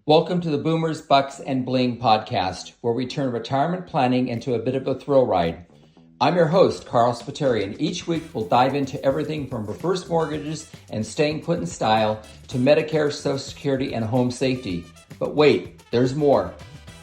Welcome to the Boomers Bucks and Bling podcast, where we turn retirement planning into a bit of a thrill ride. I'm your host, Carl Spiteri, and each week we'll dive into everything from reverse mortgages and staying put in style to Medicare, Social Security, and home safety. But wait, there's more.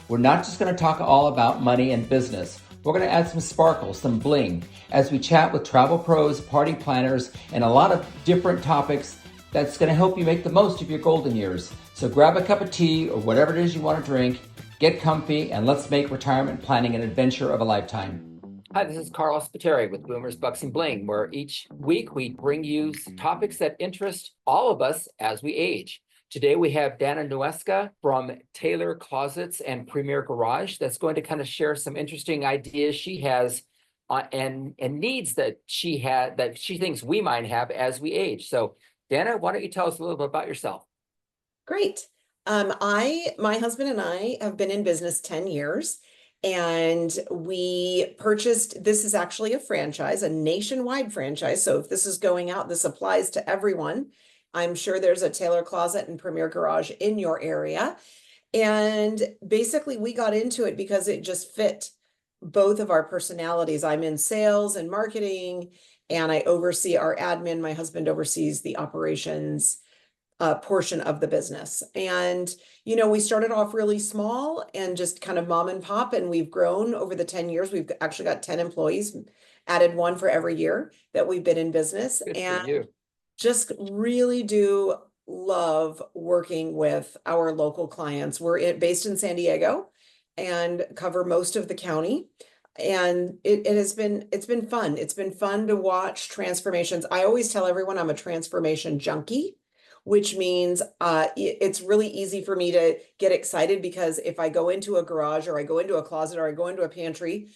We're not just going to talk all about money and business. We're going to add some sparkle, some bling, as we chat with travel pros, party planners, and a lot of different topics that's going to help you make the most of your golden years. So grab a cup of tea or whatever it is you want to drink, get comfy, and let's make retirement planning an adventure of a lifetime. Hi, this is Carl Spiteri with Boomers Bucks and Bling, where each week we bring you topics that interest all of us as we age. Today we have Dana Nuesca from Taylor Closets and Premier Garage that's going to kind of share some interesting ideas she has and needs that she thinks we might have as we age. So Dana, why don't you tell us a little bit about yourself? Great. My husband and I have been in business 10 years, and we purchased, this is actually a franchise, a nationwide franchise. So if this is going out, this applies to everyone. I'm sure there's a Taylor Closet and Premier Garage in your area. And basically we got into it because it just fit both of our personalities. I'm in sales and marketing, and I oversee our admin. My husband oversees the operations portion of the business. And, we started off really small and just kind of mom and pop, and we've grown over the 10 years. We've actually got 10 employees, added one for every year that we've been in business. Good and for you. Just really do love working with our local clients. We're based in San Diego and cover most of the county. And it's been fun. It's been fun to watch transformations. I always tell everyone I'm a transformation junkie, which means it's really easy for me to get excited, because if I go into a garage or I go into a closet or I go into a pantry,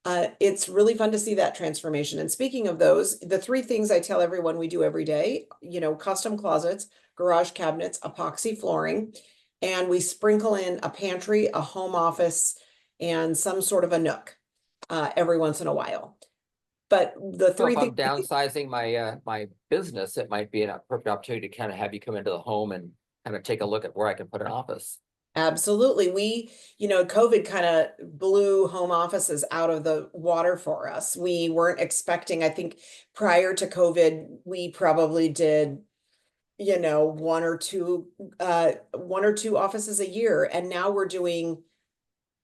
it's really fun to see that transformation. And speaking of those, the three things I tell everyone we do every day, custom closets, garage cabinets, epoxy flooring, and we sprinkle in a pantry, a home office, and some sort of a nook every once in a while. But the three If I'm things. downsizing my business, it might be a perfect opportunity to kind of have you come into the home and kind of take a look at where I can put an office. Absolutely. COVID kind of blew home offices out of the water for us. We weren't expecting, I think prior to COVID, we probably did, one or two offices a year. And now we're doing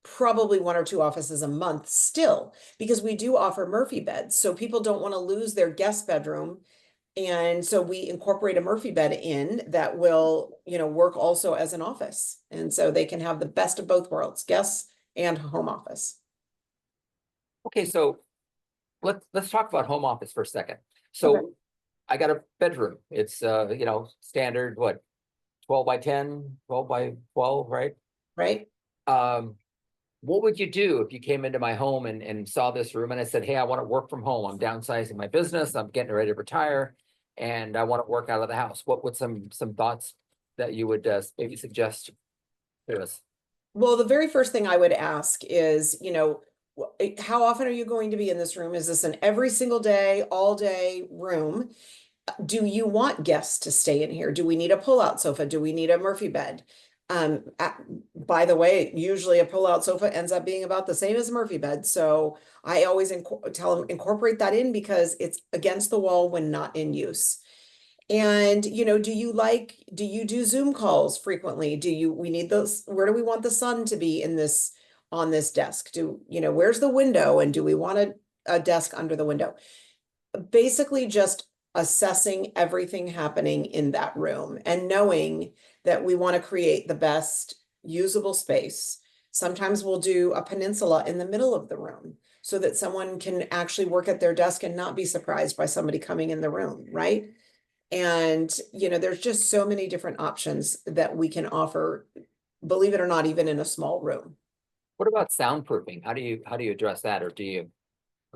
probably one or two offices a month still, because we do offer Murphy beds. So people don't want to lose their guest bedroom. And so we incorporate a Murphy bed in that will, work also as an office. And so they can have the best of both worlds, guests and home office. Okay, so let's talk about home office for a second. So Okay. I got a bedroom. It's standard 12 by 10, 12 by 12, right? Right. What would you do if you came into my home and saw this room and I said, hey, I want to work from home. I'm downsizing my business. I'm getting ready to retire and I want to work out of the house. What would some thoughts that you would maybe suggest to us? Well, the very first thing I would ask is, how often are you going to be in this room? Is this an every single day, all day room? Do you want guests to stay in here? Do we need a pull-out sofa? Do we need a Murphy bed? By the way, usually a pull-out sofa ends up being about the same as a Murphy bed. So I always tell them incorporate that in, because it's against the wall when not in use. And, do you do Zoom calls frequently? We need those, where do we want the sun to be on this desk? Where's the window? And do we want a desk under the window? Basically just assessing everything happening in that room and knowing that we want to create the best usable space. Sometimes we'll do a peninsula in the middle of the room so that someone can actually work at their desk and not be surprised by somebody coming in the room, right? And, there's just so many different options that we can offer, believe it or not, even in a small room. What about soundproofing? How do you address that, or do you?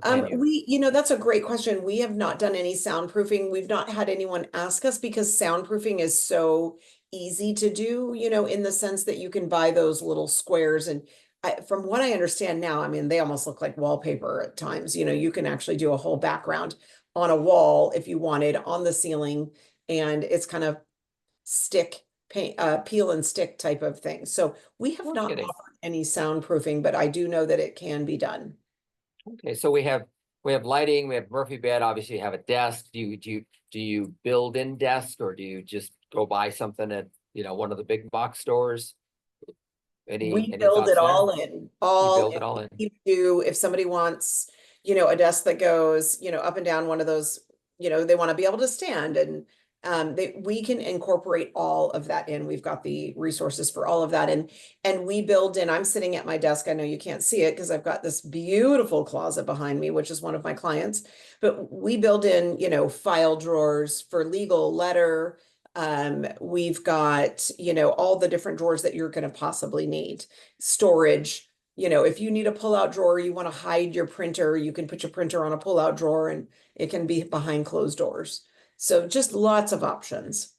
Can you? That's a great question. We have not done any soundproofing. We've not had anyone ask us, because soundproofing is so easy to do, in the sense that you can buy those little squares. And from what I understand now, I mean, they almost look like wallpaper at times. You can actually do a whole background on a wall if you wanted, on the ceiling, and it's kind of stick paint, peel and stick type of thing. So we have No not kidding. offered any soundproofing, but I do know that it can be done. Okay, so we have lighting, we have Murphy bed, obviously you have a desk. Do you build in desk, or do you just go buy something at one of the big box stores? Any We any build thoughts it there? all in, You all build in. it all in. We do, if somebody wants, a desk that goes, up and down one of those, they want to be able to stand, and we can incorporate all of that in. We've got the resources for all of that. And we build in, I'm sitting at my desk. I know you can't see it because I've got this beautiful closet behind me, which is one of my clients, but we build in, file drawers for legal, letter. We've got, all the different drawers that you're going to possibly need. Storage, if you need a pull-out drawer, you want to hide your printer, you can put your printer on a pull-out drawer and it can be behind closed doors. So just lots of options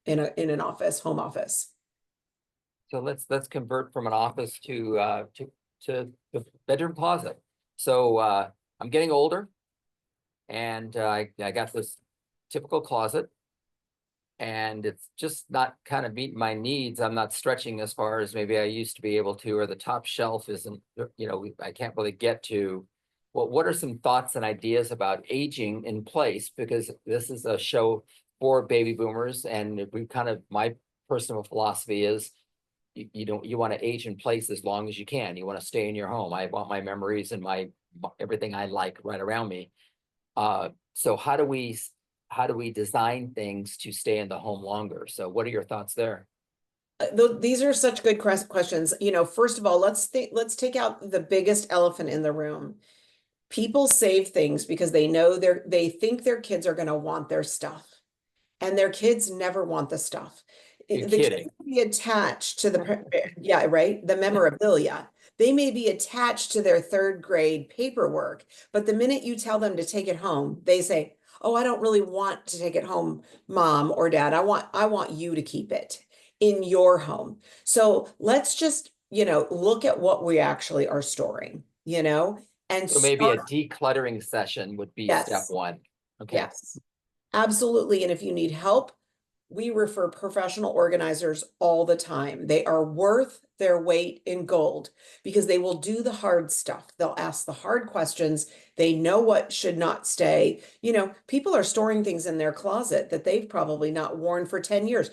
in an office, home office. So let's convert from an office to the bedroom closet. So I'm getting older, and I got this typical closet, and it's just not kind of meeting my needs. I'm not stretching as far as maybe I used to be able to, or the top shelf isn't, I can't really get to. What are some thoughts and ideas about aging in place? Because this is a show for baby boomers, and my personal philosophy is you want to age in place as long as you can. You want to stay in your home. I want my memories and my everything I like right around me. So how do we design things to stay in the home longer? So what are your thoughts there? These are such good questions. First of all, let's take out the biggest elephant in the room. People save things because they think their kids are going to want their stuff, and their kids never want the stuff. You're The kids kidding. may be attached to yeah, right, the memorabilia. They may be attached to their third grade paperwork, but the minute you tell them to take it home, they say, "Oh, I don't really want to take it home, mom or dad. I want you to keep it in your home." So let's just, look at what we actually are storing, and So maybe start. a decluttering session would be step Yes, one. Okay. yes. Absolutely. And if you need help, we refer professional organizers all the time. They are worth their weight in gold because they will do the hard stuff. They'll ask the hard questions. They know what should not stay. People are storing things in their closet that they've probably not worn for 10 years.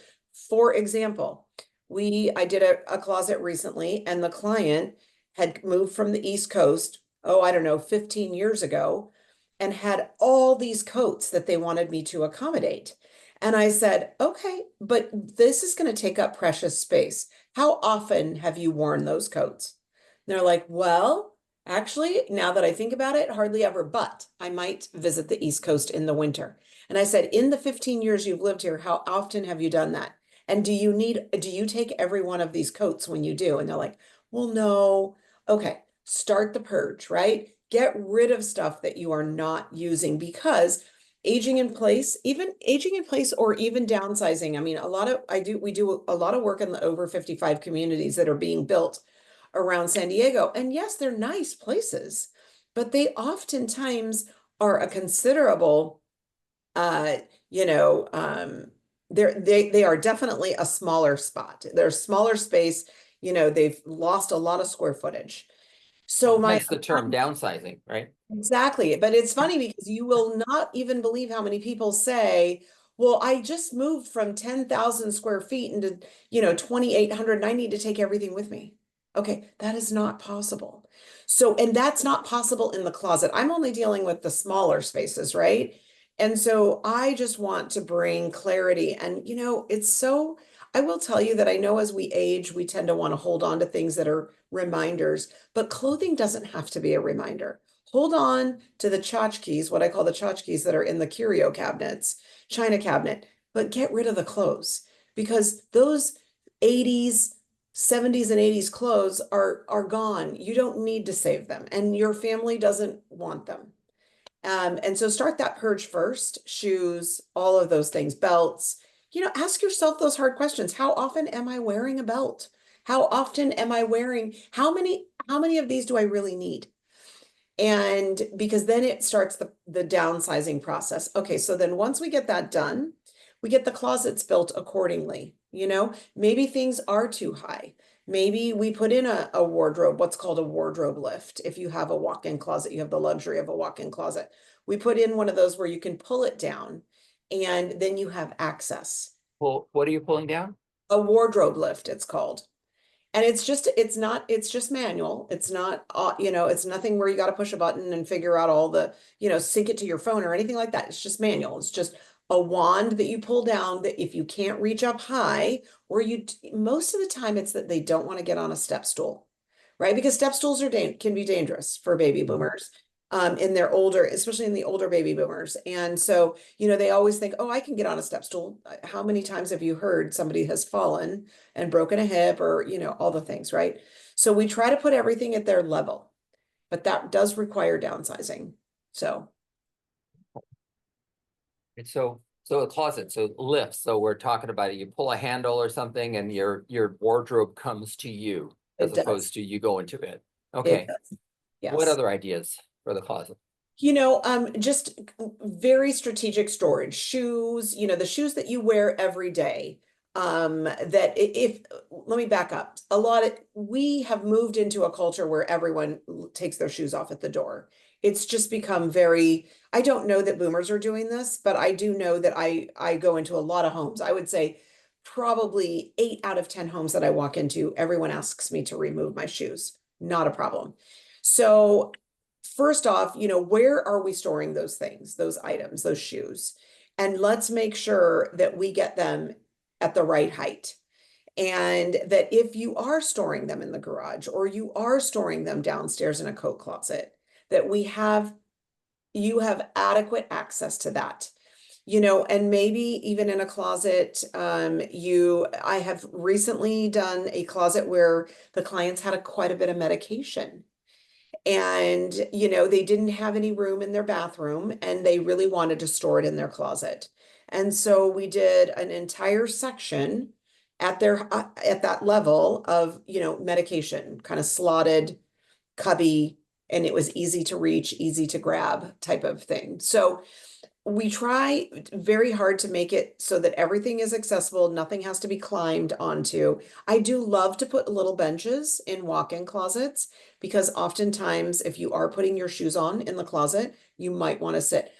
For example, I did a closet recently, and the client had moved from the East Coast, oh, I don't know, 15 years ago, and had all these coats that they wanted me to accommodate. And I said, okay, but this is going to take up precious space. How often have you worn those coats? And they're like, well, actually, now that I think about it, hardly ever, but I might visit the East Coast in the winter. And I said, in the 15 years you've lived here, how often have you done that? And do you take every one of these coats when you do? And they're like, well, no. Okay, start the purge, right? Get rid of stuff that you are not using, because aging in place, even aging in place or even downsizing. I mean, we do a lot of work in the over 55 communities that are being built around San Diego. And yes, they're nice places, but they oftentimes are a considerable, uh, you know, they are definitely a smaller spot. They're a smaller space, they've lost a lot of square footage. So Hence the term downsizing, right? exactly. But it's funny because you will not even believe how many people say, well, I just moved from 10,000 square feet into, 2,800, and I need to take everything with me. Okay, that is not possible. So, and that's not possible in the closet. I'm only dealing with the smaller spaces, right? And so I just want to bring clarity. And, I will tell you that I know as we age, we tend to want to hold on to things that are reminders, but clothing doesn't have to be a reminder. Hold on to the tchotchkes, what I call the tchotchkes that are in the curio cabinets, china cabinet, but get rid of the clothes, because those 80s, 70s and 80s clothes are gone. You don't need to save them, and your family doesn't want them. And so start that purge first, shoes, all of those things, belts. Ask yourself those hard questions. How often am I wearing a belt? How often am I wearing, how many of these do I really need? And because then it starts the downsizing process. Okay, so then once we get that done, we get the closets built accordingly. maybe things are too high. Maybe we put in a wardrobe, what's called a wardrobe lift. If you have a walk-in closet, you have the luxury of a walk-in closet. We put in one of those where you can pull it down and then you have access. Well, what are you pulling down? A wardrobe lift, it's called. And it's just manual. It's not, it's nothing where you got to push a button and figure out all the, sync it to your phone or anything like that. It's just manual. It's just a wand that you pull down that if you can't reach up high, or most of the time it's that they don't want to get on a step stool, right? Because step stools can be dangerous for baby boomers. In their older, especially in the older baby boomers. And so, they always think, oh, I can get on a step stool. How many times have you heard somebody has fallen and broken a hip or, all the things, right? So we try to put everything at their level, but that does require downsizing. So. So a closet, so lifts. So we're talking about it. You pull a handle or something and your wardrobe comes to you as opposed to you go into it. Okay. Yes. What other ideas for the closet? Just very strategic storage. Shoes, the shoes that you wear every day. That if let me back up. We have moved into a culture where everyone takes their shoes off at the door. It's just become I don't know that boomers are doing this, but I do know that I go into a lot of homes. I would say probably 8 out of 10 homes that I walk into, everyone asks me to remove my shoes. Not a problem. So first off, where are we storing those things, those items, those shoes? And let's make sure that we get them at the right height. And that if you are storing them in the garage or you are storing them downstairs in a coat closet, that you have adequate access to that. And maybe even in a closet, I have recently done a closet where the clients had quite a bit of medication. And, they didn't have any room in their bathroom and they really wanted to store it in their closet. And so we did an entire section at that level of, medication, kind of slotted cubby, and it was easy to reach, easy to grab type of thing. So we try very hard to make it so that everything is accessible. Nothing has to be climbed onto. I do love to put little benches in walk-in closets because oftentimes if you are putting your shoes on in the closet, you might want to sit.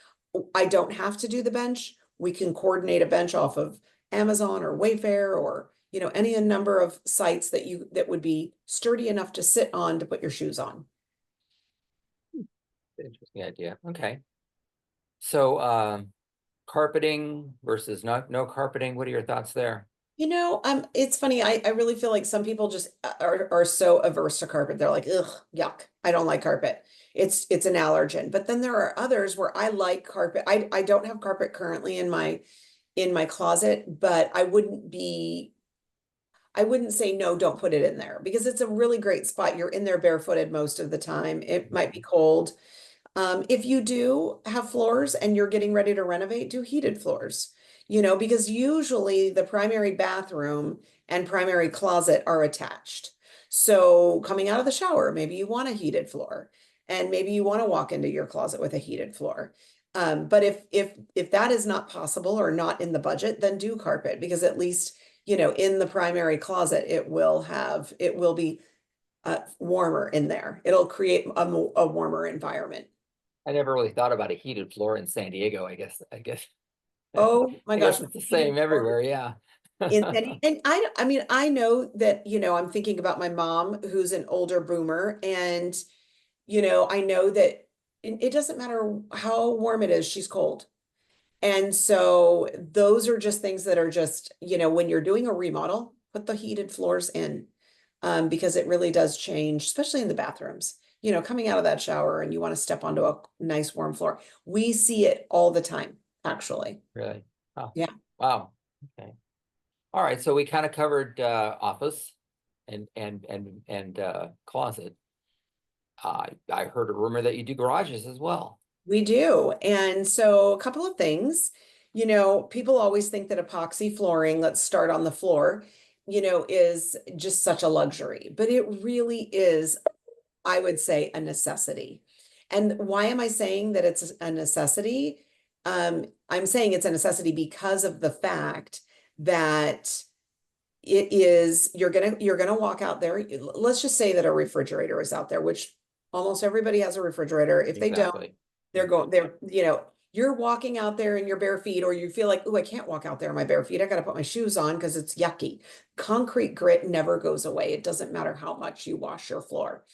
I don't have to do the bench. We can coordinate a bench off of Amazon or Wayfair or, any number of sites that would be sturdy enough to sit on to put your shoes on. Interesting idea. Okay. So carpeting versus no carpeting. What are your thoughts there? It's funny. I really feel like some people just are so averse to carpet. They're like, ugh, yuck. I don't like carpet. It's an allergen. But then there are others where I like carpet. I don't have carpet currently in my closet, but I wouldn't say no, don't put it in there because it's a really great spot. You're in there barefooted most of the time. It might be cold. If you do have floors and you're getting ready to renovate, do heated floors, because usually the primary bathroom and primary closet are attached. So coming out of the shower, maybe you want a heated floor and maybe you want to walk into your closet with a heated floor. But if that is not possible or not in the budget, then do carpet because at least, in the primary closet, it will be warmer in there. It'll create a warmer environment. I never really thought about a heated floor in San Diego. I guess. Oh my I guess gosh. it's the same everywhere. Yeah. And I mean, I know that, I'm thinking about my mom who's an older boomer and, I know that it doesn't matter how warm it is, she's cold. And so those are just things that are just, when you're doing a remodel, put the heated floors in. Because it really does change, especially in the bathrooms. Coming out of that shower and you want to step onto a nice warm floor. We see it all the time, actually. Really? Oh, yeah. Wow. Okay. All right. So we kind of covered office and closet. I heard a rumor that you do garages as well. We do. And so a couple of things, people always think that epoxy flooring, let's start on the floor, is just such a luxury, but it really is, I would say, a necessity. And why am I saying that it's a necessity? I'm saying it's a necessity because of the fact that you're gonna walk out there. Let's just say that a refrigerator is out there, which almost everybody has a refrigerator. If they don't, Exactly. they're you're walking out there in your bare feet, or you feel like, oh, I can't walk out there in my bare feet. I got to put my shoes on because it's yucky. Concrete grit never goes away. It doesn't matter how much you wash your floor.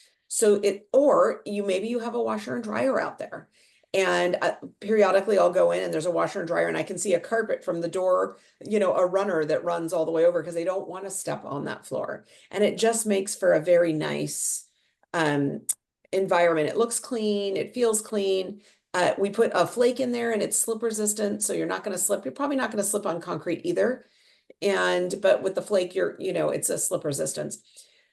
Or maybe you have a washer and dryer out there. And periodically I'll go in and there's a washer and dryer and I can see a carpet from the door, a runner that runs all the way over because they don't want to step on that floor. And it just makes for a very nice environment. It looks clean, it feels clean. We put a flake in there and it's slip resistant, so you're not going to slip. You're probably not going to slip on concrete either. But with the flake, it's a slip resistance.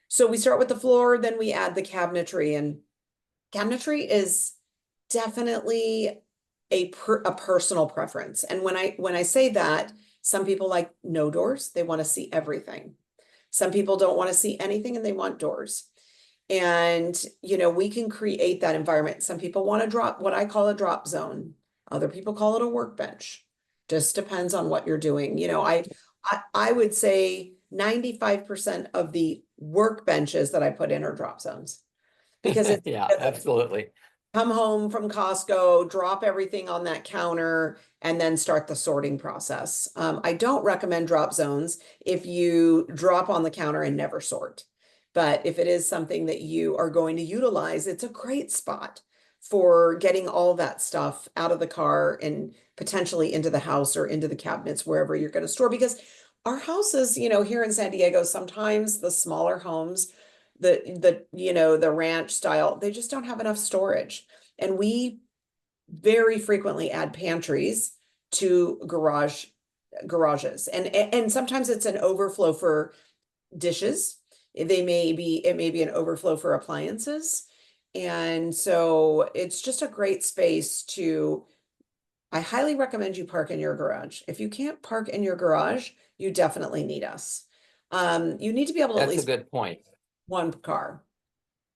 So we start with the floor, then we add the cabinetry, and cabinetry is definitely a personal preference. And when I say that, some people like no doors, they want to see everything. Some people don't want to see anything and they want doors. And, we can create that environment. Some people want to drop what I call a drop zone. Other people call it a workbench. Just depends on what you're doing. I would say 95% of the workbenches that I put in are drop zones because it's Yeah, absolutely. come home from Costco, drop everything on that counter, and then start the sorting process. I don't recommend drop zones if you drop on the counter and never sort. But if it is something that you are going to utilize, it's a great spot for getting all that stuff out of the car and potentially into the house or into the cabinets, wherever you're going to store. Because our houses, here in San Diego, sometimes the smaller homes, the ranch style, they just don't have enough storage. And we very frequently add pantries to garages. And sometimes it's an overflow for dishes. It may be an overflow for appliances. And so it's just a great space I highly recommend you park in your garage. If you can't park in your garage, you definitely need us. You need to be able to at That's a least good point. one car.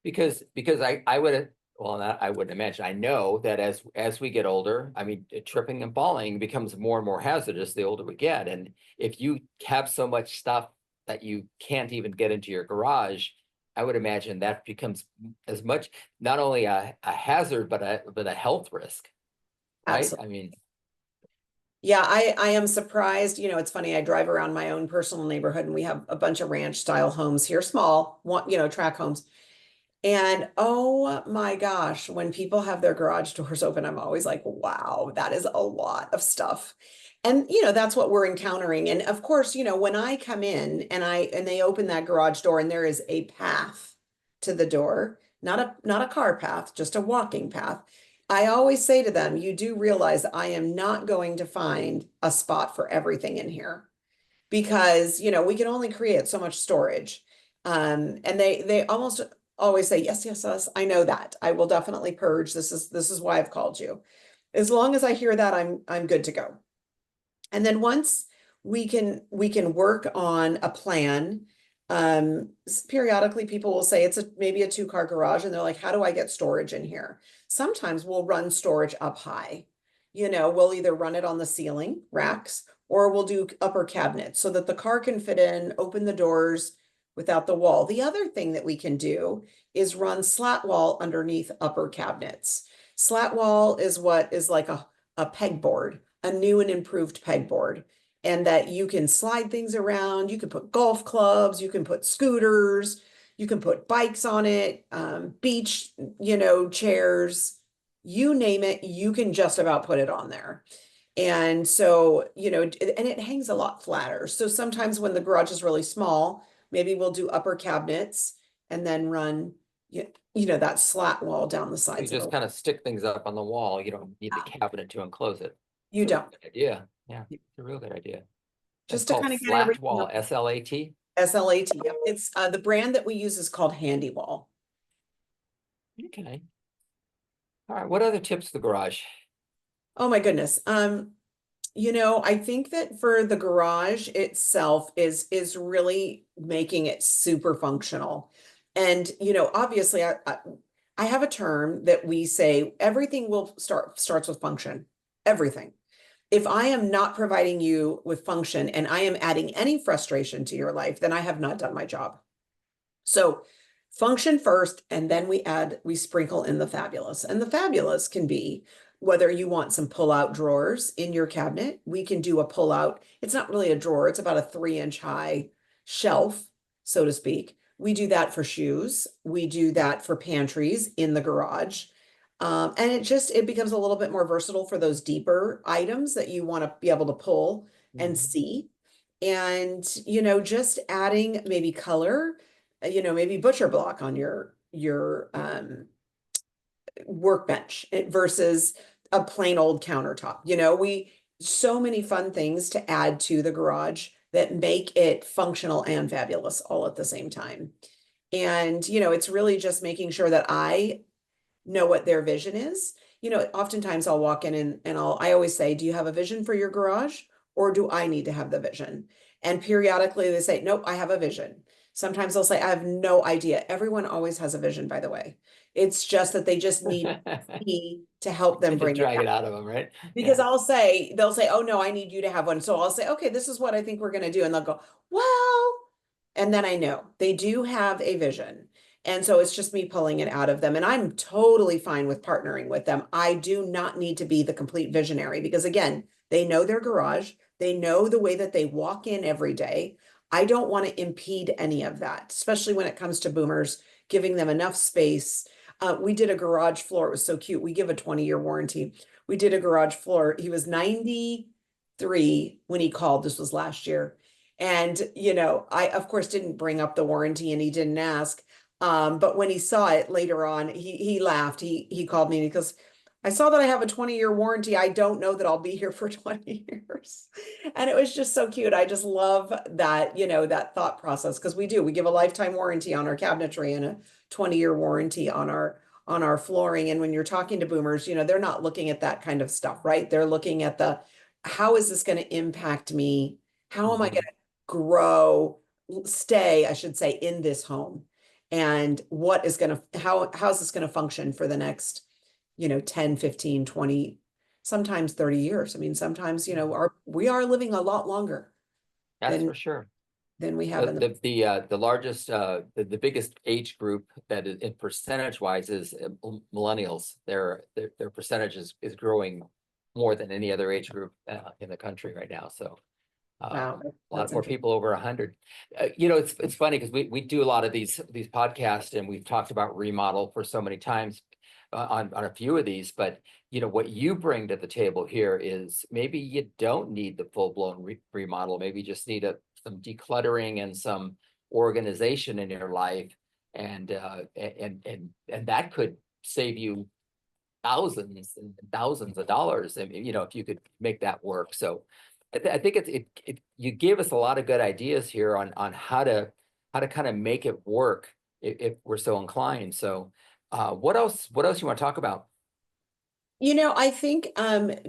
Because I would, well, not, I wouldn't imagine, I know that as we get older, I mean, tripping and falling becomes more and more hazardous the older we get. And if you have so much stuff that you can't even get into your garage, I would imagine that becomes as much, not only a hazard, but a health risk, right? Absolutely. I mean, Yeah, I am surprised. It's funny. I drive around my own personal neighborhood and we have a bunch of ranch style homes here, small, track homes. And oh my gosh, when people have their garage doors open, I'm always like, wow, that is a lot of stuff. And that's what we're encountering. And of course, when I come in and they open that garage door and there is a path to the door, not a car path, just a walking path. I always say to them, you do realize I am not going to find a spot for everything in here because, we can only create so much storage. And they almost always say, yes, yes, yes, I know that. I will definitely purge. This is why I've called you. As long as I hear that, I'm good to go. And then once we can work on a plan. Periodically people will say it's maybe a 2-car garage and they're like, how do I get storage in here? Sometimes we'll run storage up high. We'll either run it on the ceiling racks or we'll do upper cabinets so that the car can fit in, open the doors without the wall. The other thing that we can do is run slat wall underneath upper cabinets. Slat wall is what is like a pegboard, a new and improved pegboard, and that you can slide things around. You can put golf clubs, you can put scooters, you can put bikes on it, beach, chairs, you name it, you can just about put it on there. And so, and it hangs a lot flatter. So sometimes when the garage is really small, maybe we'll do upper cabinets and then run, that slat wall down the you sides. just kind of stick things up on the wall. You don't need the cabinet to enclose it. You It's a don't. good idea. Yeah, it's a real good idea. That's Just to called kind of get slat everything wall, up. SLAT. SLAT. Yep. It's the brand that we use is called Handy Wall. Okay. All right. What other tips for the garage? Oh my goodness. I think that for the garage itself is really making it super functional. And obviously I have a term that we say everything starts with function. Everything. if I am not providing you with function and I am adding any frustration to your life, then I have not done my job. So function first, and then we sprinkle in the fabulous. And the fabulous can be whether you want some pull-out drawers in your cabinet. We can do a pull-out. It's not really a drawer. It's about a 3-inch high shelf, so to speak. We do that for shoes. We do that for pantries in the garage. And it becomes a little bit more versatile for those deeper items that you want to be able to pull and see. And, just adding maybe color, maybe butcher block on your workbench versus a plain old countertop. So many fun things to add to the garage that make it functional and fabulous all at the same time. And, it's really just making sure that I know what their vision is. Oftentimes I'll walk in and I always say, do you have a vision for your garage, or do I need to have the vision? And periodically they say, nope, I have a vision. Sometimes they'll say, I have no idea. Everyone always has a vision, by the way. It's just that they just need me to help them bring drag it out of them, right? Because they'll say, oh no, I need you to have one. So I'll say, okay, this is what I think we're going to do. And they'll go, well, and then I know they do have a vision. And so it's just me pulling it out of them. And I'm totally fine with partnering with them. I do not need to be the complete visionary because, again, they know their garage. They know the way that they walk in every day. I don't want to impede any of that, especially when it comes to boomers, giving them enough space. We did a garage floor. It was so cute. We give a 20-year warranty. We did a garage floor. He was 93 when he called. This was last year. And, I, of course, didn't bring up the warranty and he didn't ask. But when he saw it later on, he laughed. He called me and he goes, I saw that I have a 20-year warranty. I don't know that I'll be here for 20 years. And it was just so cute. I just love that, that thought process, because we give a lifetime warranty on our cabinetry and a 20-year warranty on our flooring. And when you're talking to boomers, they're not looking at that kind of stuff, right? They're looking at how is this going to impact me? How am I going to stay, I should say, in this home? And how's this going to function for the next 10, 15, 20, sometimes 30 years. I mean, sometimes, we are living a lot longer. That's for sure. Than we have the largest, the biggest age group that is in percentage wise is millennials. Their percentage is growing more than any other age group in the country right now. So wow, a lot more people over 100. It's funny because we do a lot of these podcasts, and we've talked about remodel for so many times on a few of these, but what you bring to the table here is maybe you don't need the full-blown remodel. Maybe you just need some decluttering and some organization in your life, and that could save you thousands and thousands of dollars. I mean, if you could make that work. So I think you gave us a lot of good ideas here on how to kind of make it work if we're so inclined. So what else you want to talk about? I think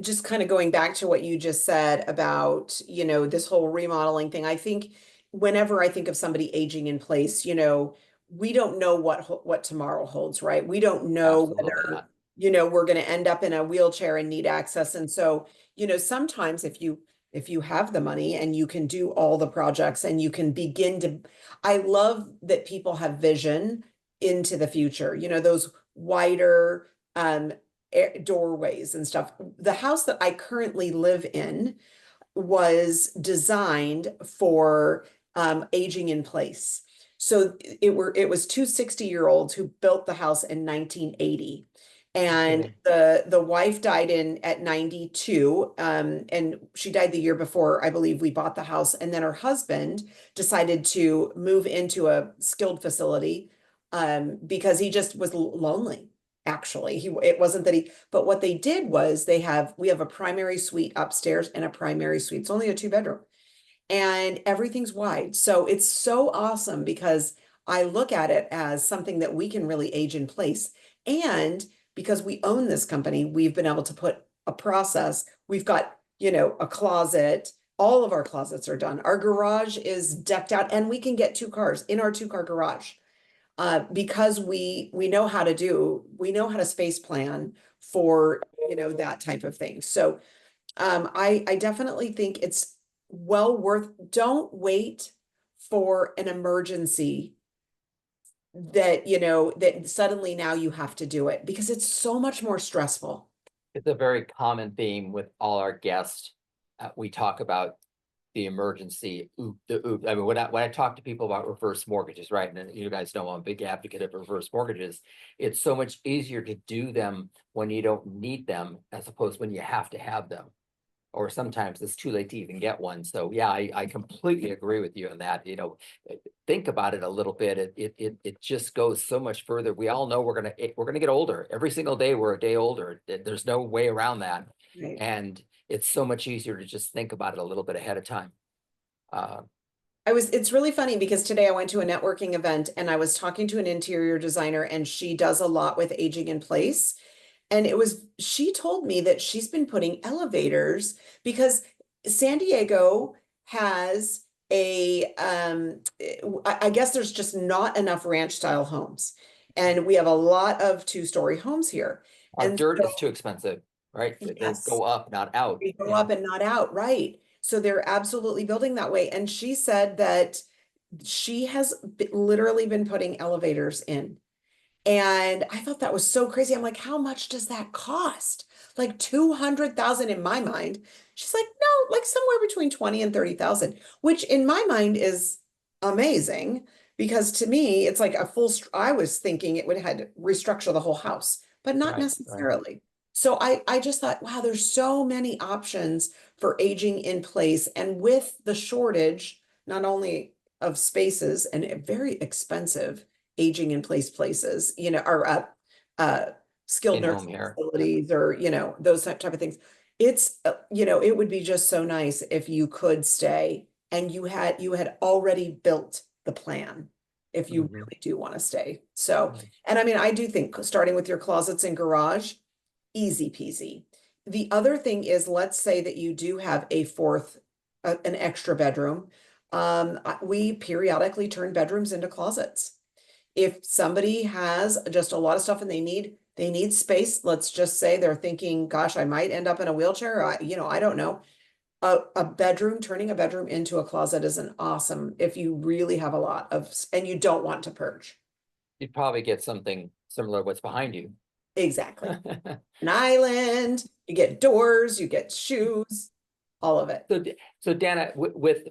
just kind of going back to what you just said about, this whole remodeling thing, I think whenever I think of somebody aging in place, we don't know what tomorrow holds, right? We don't know whether, we're going to end up in a wheelchair and need access. And so, sometimes if you have the money and you can do all the projects and you can I love that people have vision into the future, those wider doorways and stuff. The house that I currently live in was designed for aging in place. So it was two 60-year-olds who built the house in 1980. And the wife died at 92, and she died the year before, I believe, we bought the house. And then her husband decided to move into a skilled facility because he just was lonely. Actually, it wasn't that but what they did was we have a primary suite upstairs and a primary suite. It's only a 2-bedroom, and everything's wide. So it's so awesome because I look at it as something that we can really age in place. And because we own this company, we've been able to put a process. We've got, a closet. All of our closets are done. Our garage is decked out, and we can get 2 cars in our 2-car garage. Because we know how to space plan for, that type of thing. So I definitely think it's well worth, don't wait for an emergency that, that suddenly now you have to do it because it's so much more stressful. It's a very common theme with all our guests. We talk about the emergency oop. I mean, when I talk to people about reverse mortgages, right? And you guys know I'm a big advocate of reverse mortgages. It's so much easier to do them when you don't need them as opposed to when you have to have them. Or sometimes it's too late to even get one. So yeah, I completely agree with you on that. Think about it a little bit. It just goes so much further. We all know we're gonna get older. Every single day we're a day older. There's no way around that. Right. And it's so much easier to just think about it a little bit ahead of time. Uh, It's really funny because today I went to a networking event and I was talking to an interior designer and she does a lot with aging in place. And she told me that she's been putting elevators because San Diego has I guess there's just not enough ranch style homes. And we have a lot of two-story homes here. our And dirt is too so, expensive, right? They yes. go up, not out. They go Yeah. up and not out, right? So they're absolutely building that way. And she said that she has literally been putting elevators in. And I thought that was so crazy. I'm like, how much does that cost? Like 200,000 in my mind. She's like, no, like somewhere between 20 and 30,000, which in my mind is amazing because to me, it's like I was thinking it would have had to restructure the whole house, but not Right. necessarily. So I just thought, wow, there's so many options for aging in place. And with the shortage, not only of spaces and very expensive aging in place places, or uh, skilled In home nursing here. Yeah. facilities or, those type of things. It would be just so nice if you could stay and you had already built the plan if you Mhm. really do want to stay. So, Right. and I mean, I do think starting with your closets and garage, easy peasy. The other thing is, let's say that you do have an extra bedroom. We periodically turn bedrooms into closets. If somebody has just a lot of stuff and they need space, let's just say they're thinking, gosh, I might end up in a wheelchair. I don't know. Turning a bedroom into a closet is an awesome, if you really have a lot and you don't want to purge. You'd probably get something similar to what's behind you. Exactly. An island, you get doors, you get shoes, all of it, So, so Dana, with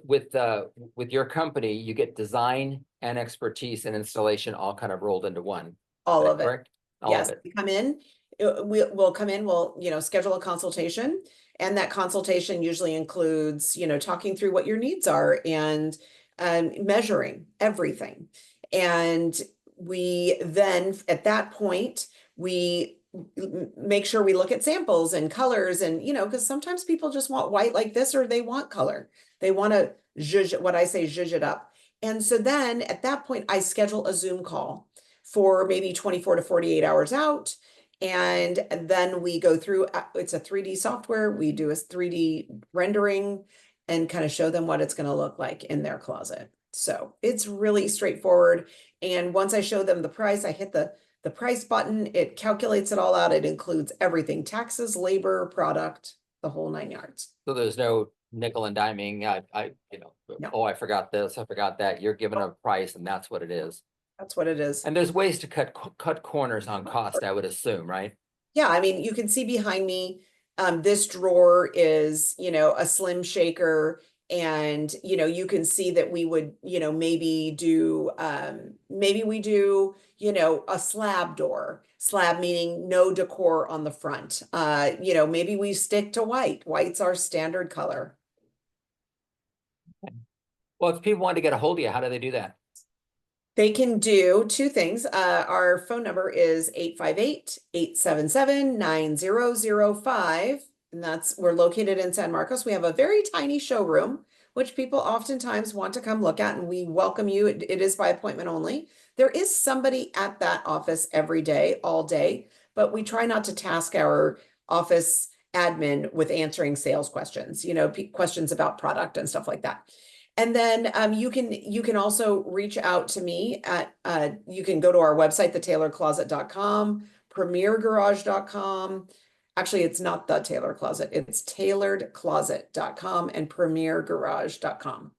your company, you get design and expertise and installation all kind of rolled into one. Is all that of it. correct? All of Yes, it. we come in, we'll come in, we'll, schedule a consultation. And that consultation usually includes, talking through what your needs are and measuring everything. And we then, at that point, we make sure we look at samples and colors and, because sometimes people just want white like this or they want color. They want to what I say, zhuzh it up. And so then at that point, I schedule a Zoom call for maybe 24 to 48 hours out. And then we go through, it's a 3D software. We do a 3D rendering and kind of show them what it's going to look like in their closet. So it's really straightforward. And once I show them the price, I hit the price button. It calculates it all out. It includes everything, taxes, labor, product, the whole 9 yards. So there's no nickel and diming. No, Oh, I forgot this, I forgot that. You're given a price and that's what it is. that's what it is. And there's ways to cut corners on cost, I would assume, right? Yeah, I mean, you can see behind me, this drawer is, a slim shaker. And, you can see that we would, maybe we do, a slab door. Slab meaning no decor on the front. Maybe we stick to white. White's our standard color. Well, if people want to get a hold of you, how do they do that? They can do two things. Our phone number is 858-877-9005. And we're located in San Marcos. We have a very tiny showroom, which people oftentimes want to come look at, and we welcome you. It is by appointment only. There is somebody at that office every day, all day, but we try not to task our office admin with answering sales questions, questions about product and stuff like that. And then you can also reach out to me at you can go to our website, thetaylorcloset.com, premiergarage.com. Actually, it's not the Tailor Closet. It's tailoredcloset.com and premiergarage.com.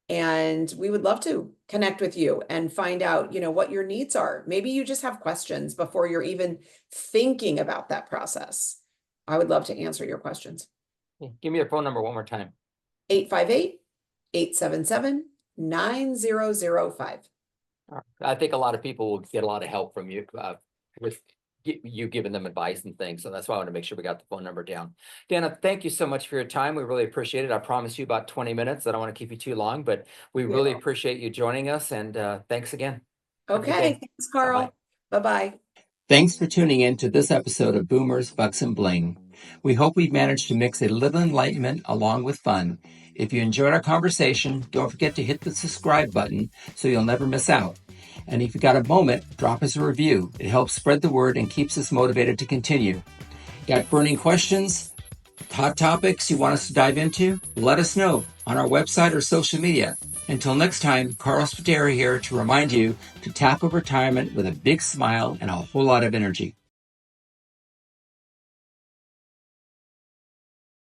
And we would love to connect with you and find out, what your needs are. Maybe you just have questions before you're even thinking about that process. I would love to answer your questions. Give me your phone number one more time. 858-877-9005. I think a lot of people will get a lot of help from you with you giving them advice and things. So that's why I want to make sure we got the phone number down. Dana, thank you so much for your time. We really appreciate it. I promised you about 20 minutes. I don't want to keep you too long, but we really appreciate you joining us. And thanks again. Okay. Thanks, Carl. Bye-bye. Thanks for tuning in to this episode of Boomers, Bucks and Bling. We hope we've managed to mix a little enlightenment along with fun. If you enjoyed our conversation, don't forget to hit the subscribe button so you'll never miss out. And if you got a moment, drop us a review. It helps spread the word and keeps us motivated to continue. Got burning questions? Hot topics you want us to dive into? Let us know on our website or social media. Until next time, Carl Spiteri here to remind you to tackle retirement with a big smile and a whole lot of energy.